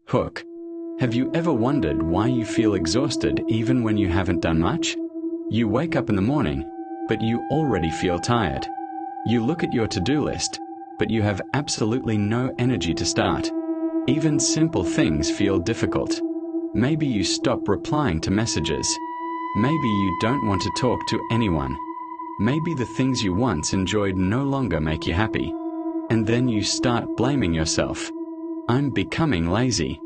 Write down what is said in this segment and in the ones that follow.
Hook. Have you ever wondered why you feel exhausted even when you haven't done much? You wake up in the morning, but you already feel tired. You look at your to-do list, but you have absolutely no energy to start. Even simple things feel difficult. Maybe you stop replying to messages. Maybe you don't want to talk to anyone. Maybe the things you once enjoyed no longer make you happy. And then you start blaming yourself. I'm becoming lazy.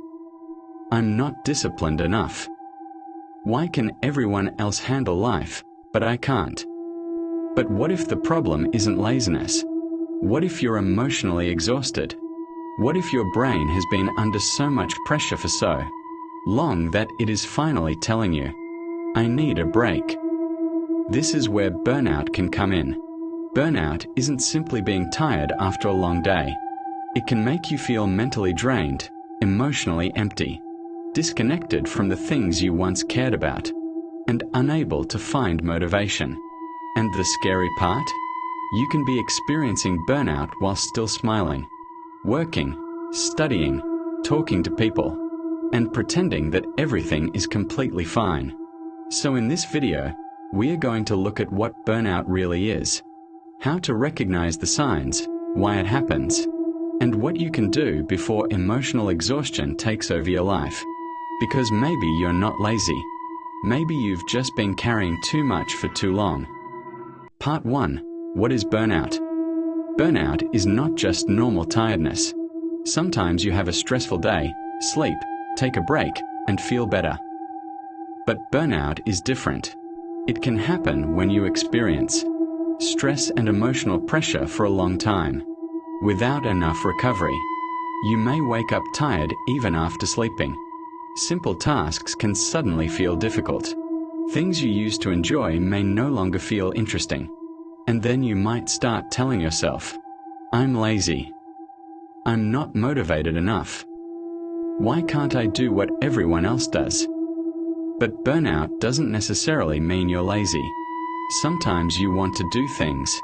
I'm not disciplined enough. Why can everyone else handle life, but I can't? But what if the problem isn't laziness? What if you're emotionally exhausted? What if your brain has been under so much pressure for so long that it is finally telling you, I need a break? This is where burnout can come in. Burnout isn't simply being tired after a long day. It can make you feel mentally drained, emotionally empty, disconnected from the things you once cared about, and unable to find motivation. And the scary part? You can be experiencing burnout while still smiling, working, studying, talking to people, and pretending that everything is completely fine. So in this video, we are going to look at what burnout really is, how to recognize the signs, why it happens, and what you can do before emotional exhaustion takes over your life. Because maybe you're not lazy. Maybe you've just been carrying too much for too long. Part 1. What is burnout? Burnout is not just normal tiredness. Sometimes you have a stressful day, sleep, take a break, and feel better. But burnout is different. It can happen when you experience stress and emotional pressure for a long time, without enough recovery. You may wake up tired even after sleeping. Simple tasks can suddenly feel difficult. Things you used to enjoy may no longer feel interesting. And then you might start telling yourself, I'm lazy. I'm not motivated enough. Why can't I do what everyone else does? But burnout doesn't necessarily mean you're lazy. Sometimes you want to do things,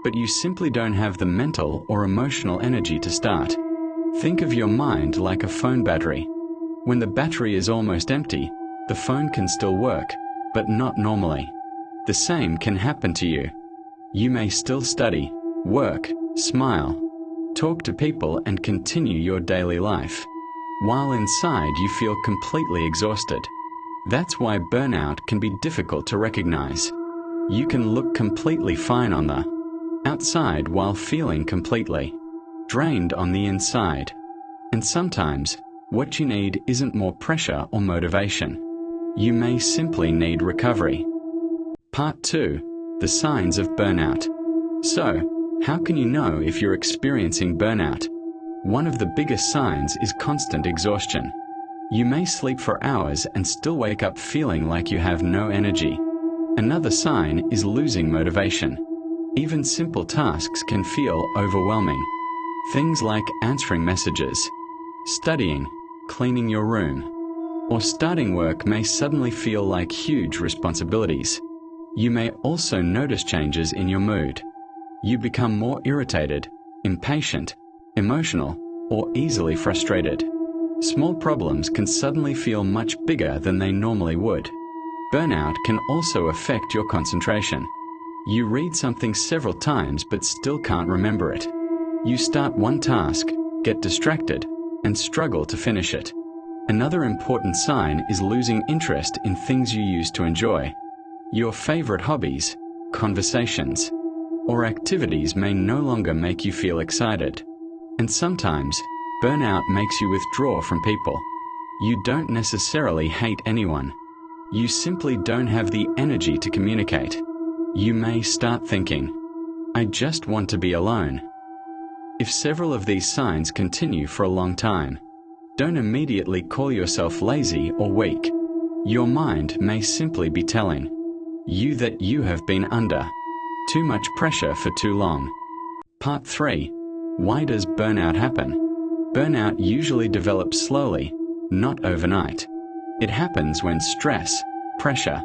but you simply don't have the mental or emotional energy to start. Think of your mind like a phone battery. When the battery is almost empty, the phone can still work, but not normally. The same can happen to you. You may still study, work, smile, talk to people, and continue your daily life, while inside you feel completely exhausted. That's why burnout can be difficult to recognize. You can look completely fine on the outside while feeling completely drained on the inside. And sometimes, what you need isn't more pressure or motivation. You may simply need recovery. Part 2. The signs of burnout. So, how can you know if you're experiencing burnout? One of the biggest signs is constant exhaustion. You may sleep for hours and still wake up feeling like you have no energy. Another sign is losing motivation. Even simple tasks can feel overwhelming. Things like answering messages, studying, cleaning your room, or starting work may suddenly feel like huge responsibilities. You may also notice changes in your mood. You become more irritated, impatient, emotional, or easily frustrated. Small problems can suddenly feel much bigger than they normally would. Burnout can also affect your concentration. You read something several times but still can't remember it. You start one task, get distracted, and struggle to finish it. Another important sign is losing interest in things you used to enjoy. Your favorite hobbies, conversations, or activities may no longer make you feel excited. And sometimes, burnout makes you withdraw from people. You don't necessarily hate anyone. You simply don't have the energy to communicate. You may start thinking, I just want to be alone. If several of these signs continue for a long time, don't immediately call yourself lazy or weak. Your mind may simply be telling you that you have been under too much pressure for too long. Part 3. Why does burnout happen? Burnout usually develops slowly, not overnight. It happens when stress, pressure,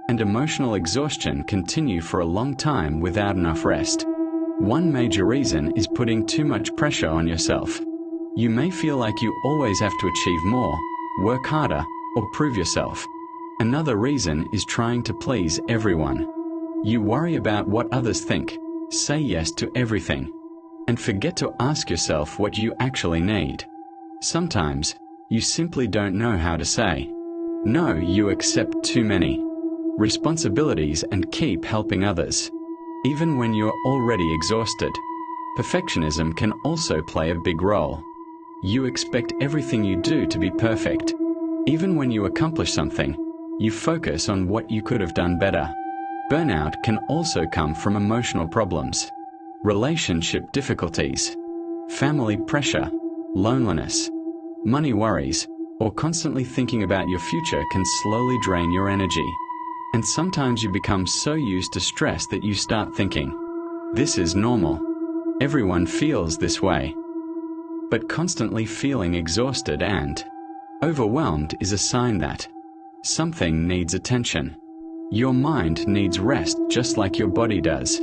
and emotional exhaustion continue for a long time without enough rest. One major reason is putting too much pressure on yourself. You may feel like you always have to achieve more, work harder, or prove yourself. Another reason is trying to please everyone. You worry about what others think, say yes to everything, and forget to ask yourself what you actually need. Sometimes, you simply don't know how to say no. You accept too many responsibilities and keep helping others, even when you're already exhausted. Perfectionism can also play a big role. You expect everything you do to be perfect. Even when you accomplish something, you focus on what you could have done better. Burnout can also come from emotional problems, relationship difficulties, family pressure, loneliness, money worries, or constantly thinking about your future can slowly drain your energy. And sometimes you become so used to stress that you start thinking, "This is normal. Everyone feels this way." But constantly feeling exhausted and overwhelmed is a sign that something needs attention. Your mind needs rest just like your body does.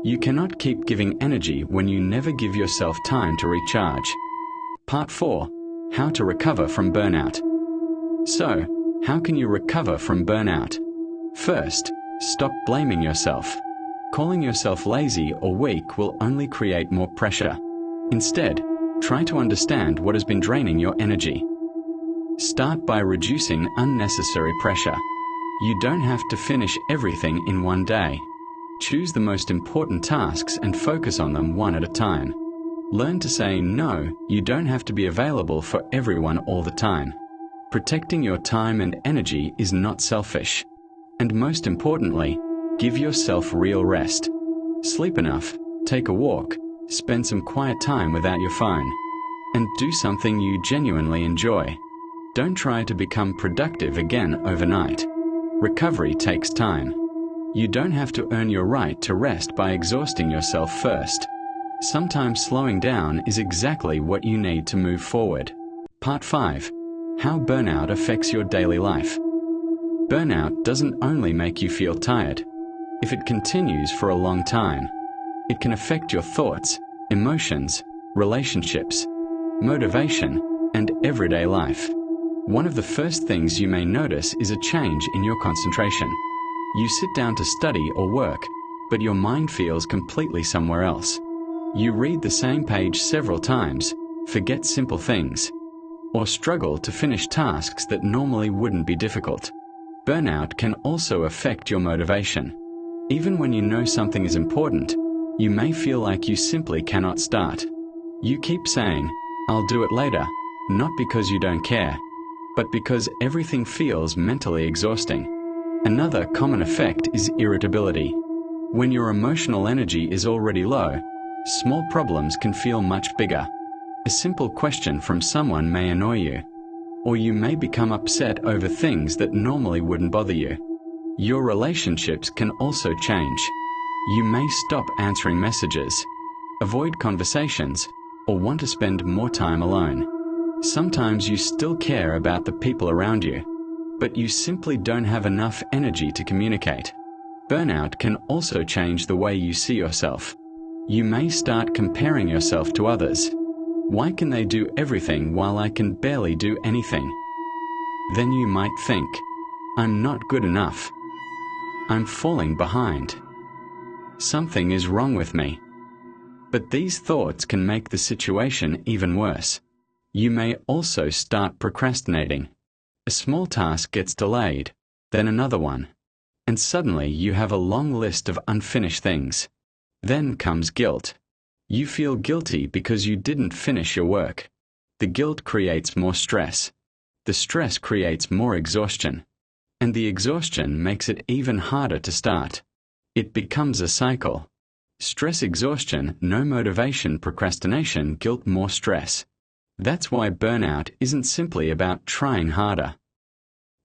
You cannot keep giving energy when you never give yourself time to recharge. Part 4. How to recover from burnout. So, how can you recover from burnout? First, stop blaming yourself. Calling yourself lazy or weak will only create more pressure. Instead, try to understand what has been draining your energy. Start by reducing unnecessary pressure. You don't have to finish everything in one day. Choose the most important tasks and focus on them one at a time. Learn to say no. You don't have to be available for everyone all the time. Protecting your time and energy is not selfish. And most importantly, give yourself real rest. Sleep enough, take a walk, spend some quiet time without your phone, and do something you genuinely enjoy. Don't try to become productive again overnight. Recovery takes time. You don't have to earn your right to rest by exhausting yourself first. Sometimes slowing down is exactly what you need to move forward. Part 5. How burnout affects your daily life. Burnout doesn't only make you feel tired. If it continues for a long time, it can affect your thoughts, emotions, relationships, motivation, and everyday life. One of the first things you may notice is a change in your concentration. You sit down to study or work, but your mind feels completely somewhere else. You read the same page several times, forget simple things, or struggle to finish tasks that normally wouldn't be difficult. Burnout can also affect your motivation. Even when you know something is important, you may feel like you simply cannot start. You keep saying, "I'll do it later," not because you don't care, but because everything feels mentally exhausting. Another common effect is irritability. When your emotional energy is already low, small problems can feel much bigger. A simple question from someone may annoy you, or you may become upset over things that normally wouldn't bother you. Your relationships can also change. You may stop answering messages, avoid conversations, or want to spend more time alone. Sometimes you still care about the people around you, but you simply don't have enough energy to communicate. Burnout can also change the way you see yourself. You may start comparing yourself to others. Why can they do everything while I can barely do anything? Then you might think, I'm not good enough. I'm falling behind. Something is wrong with me. But these thoughts can make the situation even worse. You may also start procrastinating. A small task gets delayed, then another one, and suddenly you have a long list of unfinished things. Then comes guilt. You feel guilty because you didn't finish your work. The guilt creates more stress. The stress creates more exhaustion. And the exhaustion makes it even harder to start. It becomes a cycle. Stress, exhaustion, no motivation, procrastination, guilt, more stress. That's why burnout isn't simply about trying harder.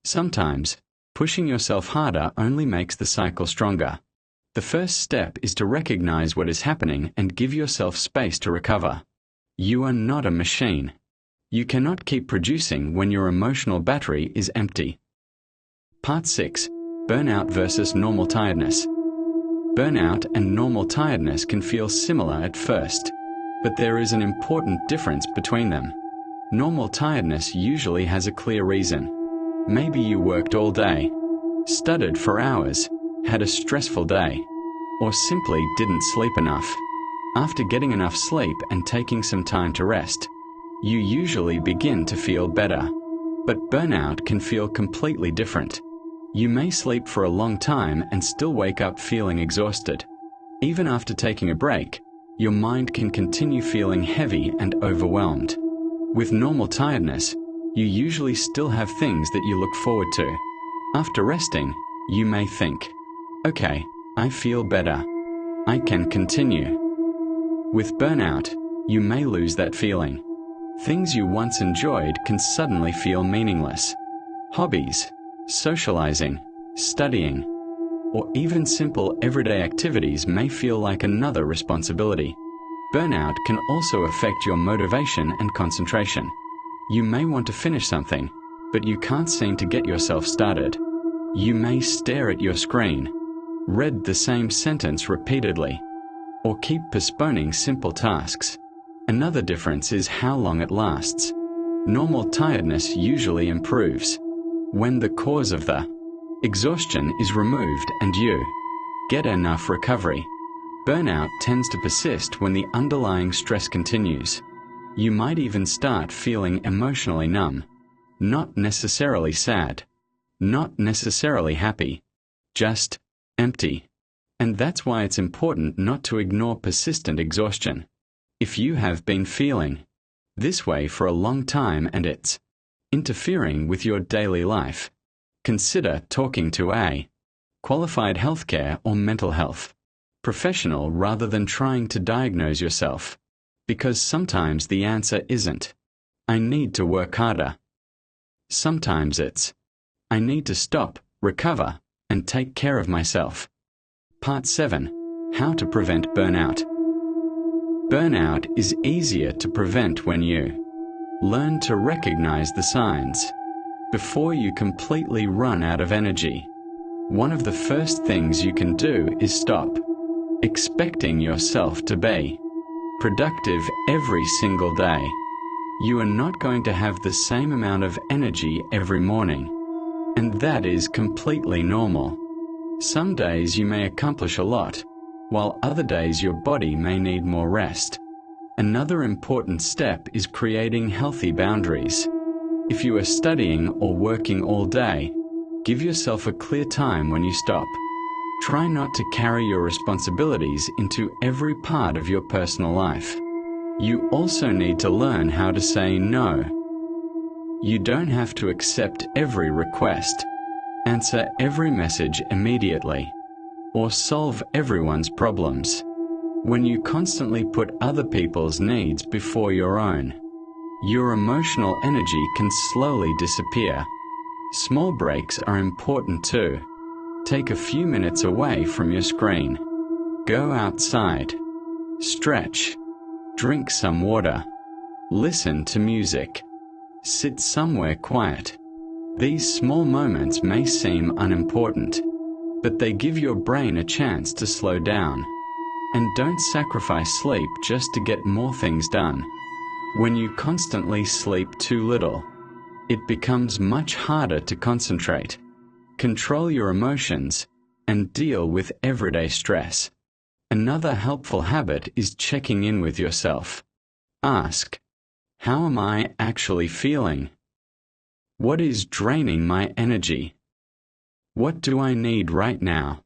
Sometimes, pushing yourself harder only makes the cycle stronger. The first step is to recognize what is happening and give yourself space to recover. You are not a machine. You cannot keep producing when your emotional battery is empty. Part 6. Burnout versus normal tiredness. Burnout and normal tiredness can feel similar at first, But there is an important difference between them. Normal tiredness usually has a clear reason. Maybe you worked all day, studied for hours, had a stressful day, or simply didn't sleep enough. After getting enough sleep and taking some time to rest, you usually begin to feel better. But burnout can feel completely different. You may sleep for a long time and still wake up feeling exhausted. Even after taking a break, your mind can continue feeling heavy and overwhelmed. With normal tiredness, you usually still have things that you look forward to. After resting, you may think, "Okay, I feel better. I can continue." With burnout, you may lose that feeling. Things you once enjoyed can suddenly feel meaningless. Hobbies, socializing, studying, or even simple everyday activities may feel like another responsibility. Burnout can also affect your motivation and concentration. You may want to finish something, but you can't seem to get yourself started. You may stare at your screen, read the same sentence repeatedly, or keep postponing simple tasks. Another difference is how long it lasts. Normal tiredness usually improves when the cause of the exhaustion is removed and you get enough recovery. Burnout tends to persist when the underlying stress continues. You might even start feeling emotionally numb, not necessarily sad, not necessarily happy, just empty. And that's why it's important not to ignore persistent exhaustion. If you have been feeling this way for a long time and it's interfering with your daily life, consider talking to a qualified healthcare or mental health professional rather than trying to diagnose yourself. Because sometimes the answer isn't, "I need to work harder." Sometimes it's, "I need to stop, recover, and take care of myself." Part 7. How to prevent burnout. Burnout is easier to prevent when you learn to recognize the signs before you completely run out of energy. One of the first things you can do is stop expecting yourself to be productive every single day. You are not going to have the same amount of energy every morning, and that is completely normal. Some days you may accomplish a lot, while other days your body may need more rest. Another important step is creating healthy boundaries. If you are studying or working all day, give yourself a clear time when you stop. Try not to carry your responsibilities into every part of your personal life. You also need to learn how to say no. You don't have to accept every request, answer every message immediately, or solve everyone's problems. When you constantly put other people's needs before your own, your emotional energy can slowly disappear. Small breaks are important too. Take a few minutes away from your screen. Go outside. Stretch. Drink some water. Listen to music. Sit somewhere quiet. These small moments may seem unimportant, but they give your brain a chance to slow down. And don't sacrifice sleep just to get more things done. When you constantly sleep too little, it becomes much harder to concentrate, control your emotions, and deal with everyday stress. Another helpful habit is checking in with yourself. Ask, "How am I actually feeling? What is draining my energy? What do I need right now?"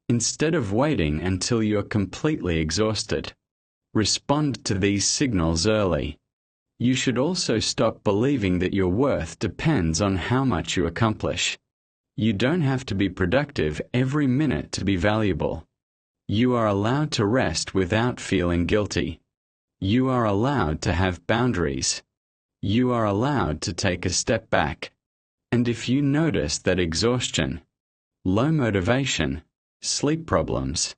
Instead of waiting until you're completely exhausted, respond to these signals early. You should also stop believing that your worth depends on how much you accomplish. You don't have to be productive every minute to be valuable. You are allowed to rest without feeling guilty. You are allowed to have boundaries. You are allowed to take a step back. And if you notice that exhaustion, low motivation, sleep problems,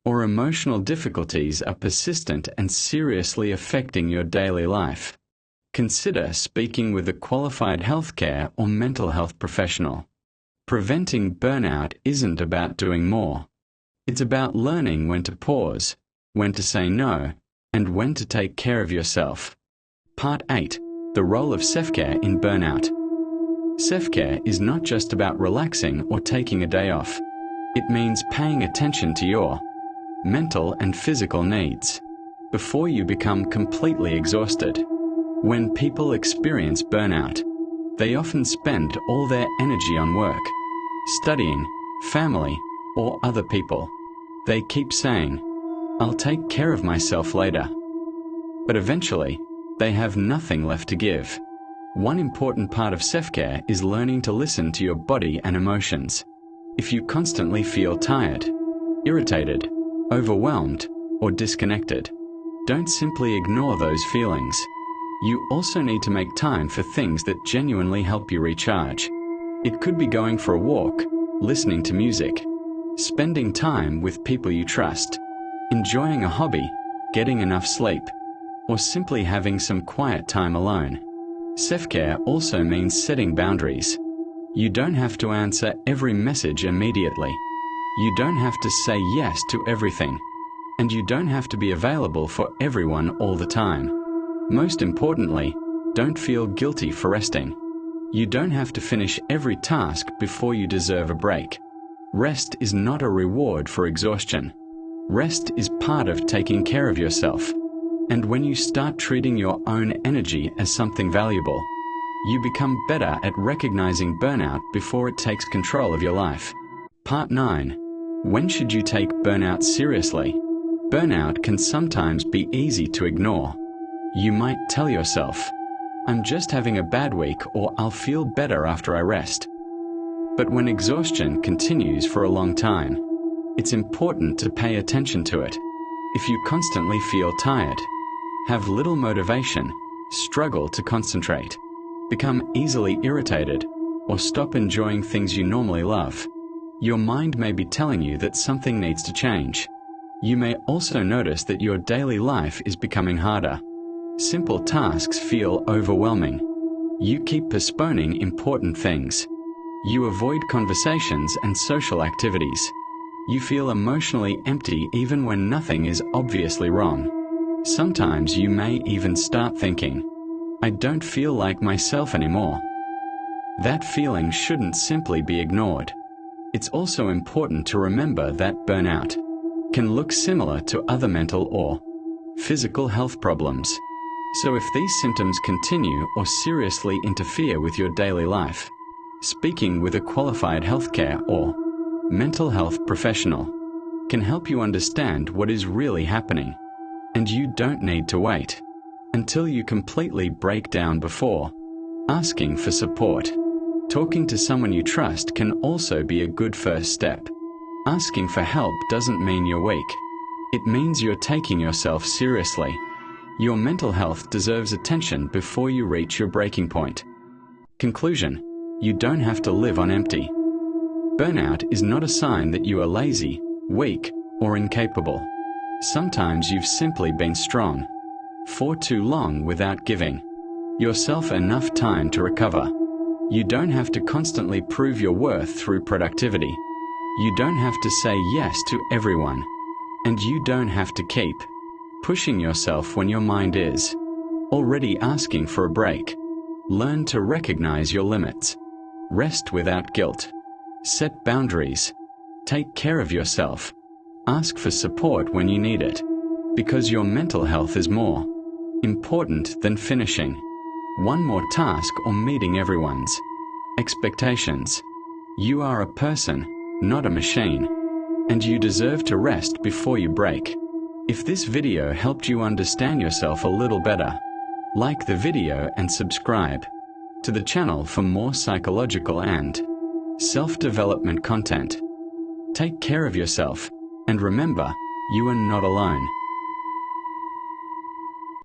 or emotional difficulties are persistent and seriously affecting your daily life, consider speaking with a qualified healthcare or mental health professional. Preventing burnout isn't about doing more. It's about learning when to pause, when to say no, and when to take care of yourself. Part 8. The role of self-care in burnout. Self-care is not just about relaxing or taking a day off. It means paying attention to your mental and physical needs before you become completely exhausted. When people experience burnout, they often spend all their energy on work, studying, family, or other people. They keep saying, "I'll take care of myself later." But eventually, they have nothing left to give. One important part of self-care is learning to listen to your body and emotions. If you constantly feel tired, irritated, overwhelmed, or disconnected, don't simply ignore those feelings. You also need to make time for things that genuinely help you recharge. It could be going for a walk, listening to music, spending time with people you trust, enjoying a hobby, getting enough sleep, or simply having some quiet time alone. Self-care also means setting boundaries. You don't have to answer every message immediately. You don't have to say yes to everything. And you don't have to be available for everyone all the time. Most importantly, don't feel guilty for resting. You don't have to finish every task before you deserve a break. Rest is not a reward for exhaustion. Rest is part of taking care of yourself. And when you start treating your own energy as something valuable, you become better at recognizing burnout before it takes control of your life. Part 9. When should you take burnout seriously? Burnout can sometimes be easy to ignore. You might tell yourself, "I'm just having a bad week," or "I'll feel better after I rest." But when exhaustion continues for a long time, it's important to pay attention to it. If you constantly feel tired, have little motivation, struggle to concentrate, become easily irritated, or stop enjoying things you normally love, your mind may be telling you that something needs to change. You may also notice that your daily life is becoming harder. Simple tasks feel overwhelming. You keep postponing important things. You avoid conversations and social activities. You feel emotionally empty even when nothing is obviously wrong. Sometimes you may even start thinking, "I don't feel like myself anymore." That feeling shouldn't simply be ignored. It's also important to remember that burnout can look similar to other mental or physical health problems. So if these symptoms continue or seriously interfere with your daily life, speaking with a qualified healthcare or mental health professional can help you understand what is really happening. And you don't need to wait until you completely break down before asking for support. Talking to someone you trust can also be a good first step. Asking for help doesn't mean you're weak. It means you're taking yourself seriously. Your mental health deserves attention before you reach your breaking point. Conclusion: you don't have to live on empty. Burnout is not a sign that you are lazy, weak, or incapable. Sometimes you've simply been strong for too long without giving yourself enough time to recover. You don't have to constantly prove your worth through productivity. You don't have to say yes to everyone. And you don't have to keep pushing yourself when your mind is already asking for a break. Learn to recognize your limits. Rest without guilt. Set boundaries. Take care of yourself. Ask for support when you need it. Because your mental health is more important than finishing one more task or meeting everyone's expectations. You are a person, not a machine. And you deserve to rest before you break. If this video helped you understand yourself a little better, like the video and subscribe to the channel for more psychological and self-development content. Take care of yourself, and remember, you are not alone.